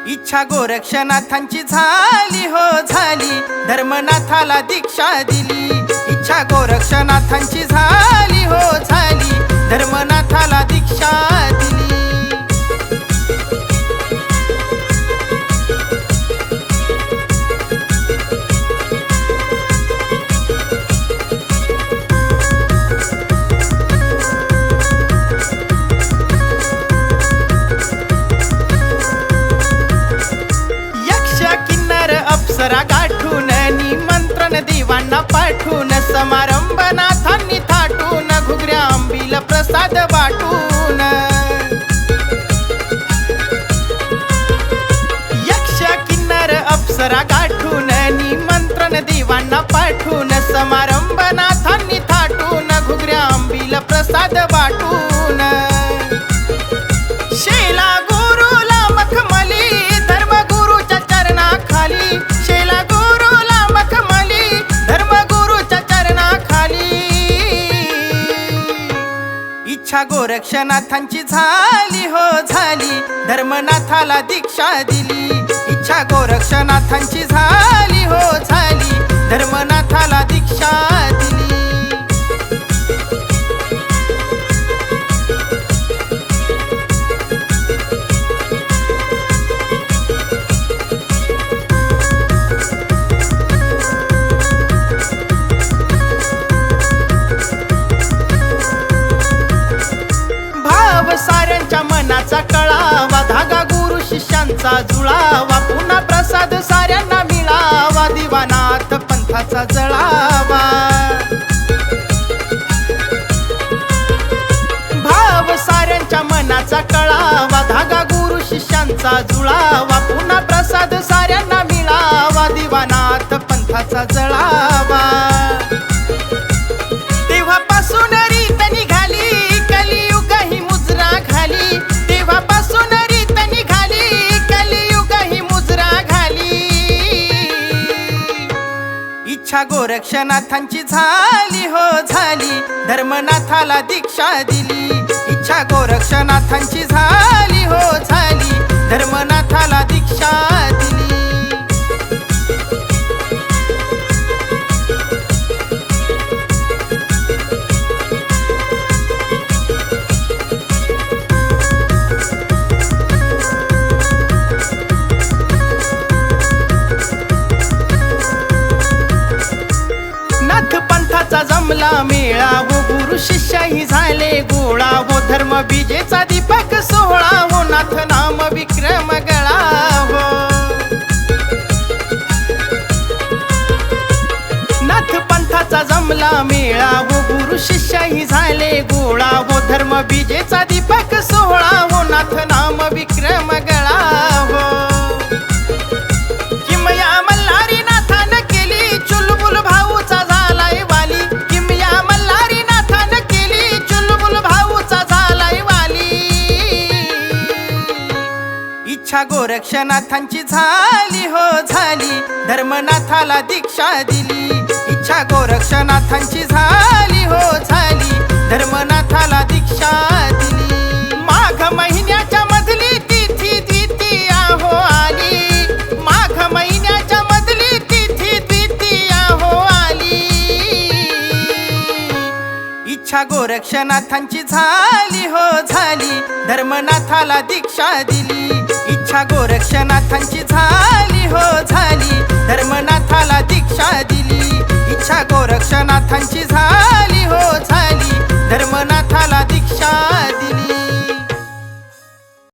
इच्छा गोरक्षनाथांची झाली हो झाली, धर्मनाथाला दीक्षा दिली। इच्छा गोरक्षनाथांची झाली हो झाली, धर्मनाथाला दीक्षा दिली। अप्सरा गाठून निमंत्रण देवांना पाठवून, समारंभ नाथांनी थाटून, घुगऱ्या आंबील प्रसाद वाटून। यक्ष किन्नर अप्सरा गाठून निमंत्रण देवांना पाठवून, समारंभ नाथांनी थाटून, घुगऱ्या आंबील प्रसाद वाटून। शेला गुरुला मखमली धर्मगुरूच्या चरणाखाली, शेला गुरुला मखमली धर्मगुरूच्या चरणाखाली। इच्छा गोरक्षनाथांची झाली हो झाली, धर्मनाथाला दीक्षा दिली। इच्छा गोरक्षनाथांची झाली हो झाली, धर्मनाथाला दीक्षा दिली। साऱ्यांच्या मनाचा कळावा, धागा गुरु शिष्यांचा जुळावा, पुन्हा प्रसाद साऱ्यांना मिळावा, दिवानाथ पंथाचा जळावा। भाव साऱ्यांच्या मनाचा कळावा, धागा गुरु शिष्यांचा जुळावा, पुन्हा प्रसाद साऱ्यांना मिळावा, दिवानाथ पंथाचा जळावा। तेव्हापासून रीत निघाली कलियुग ही मुजरा घाली, तेव्हापासून रीत निघाली कलियुग ही मुजरा घाली। इच्छा गोरक्षनाथांची झाली हो झाली, धर्मनाथाला दीक्षा दिली। इच्छा गोरक्षनाथांची झाली हो झाली, धर्मनाथाला दीक्षा दिली। पंथाचा जमला मेळा हो, गुरु शिष्यही झाले गोळा हो, धर्म बीजेचा दीपक सोहळा हो, नाथ नाम विक्रम गळा हो। नाथ पंथाचा जमला मेळा हो, गुरु शिष्यही झाले गोळा हो, धर्म बीजेचा दीपक सोहळा हो, नाथ नाम विक्रम गळा हो। किमया मल्हारी नाथान केली चुलबुल भाऊचा झालाय वाली, किमया मल्हारी नाथान केली चुलबुल भाऊचा झालाय वाली। इच्छा गोरक्षनाथांची झाली हो झाली, धर्मनाथाला दीक्षा दिली। इच्छा गोरक्षनाथांची झाली हो झाली, धर्मनाथाला दीक्षा दिली। माघ महिन्याच्या मधली तिथी द्वितीया हो आली, माघ महिन्याच्या मधली तिथी द्वितीया हो आली। इच्छा गोरक्षनाथांची झाली हो झाली, धर्मनाथाला दीक्षा दिली। इच्छा गोरक्षनाथांची झाली हो झाली, धर्मनाथाला दीक्षा दिली। इच्छा गोरक्षनाथांची झाली हो झाली, धर्मनाथाला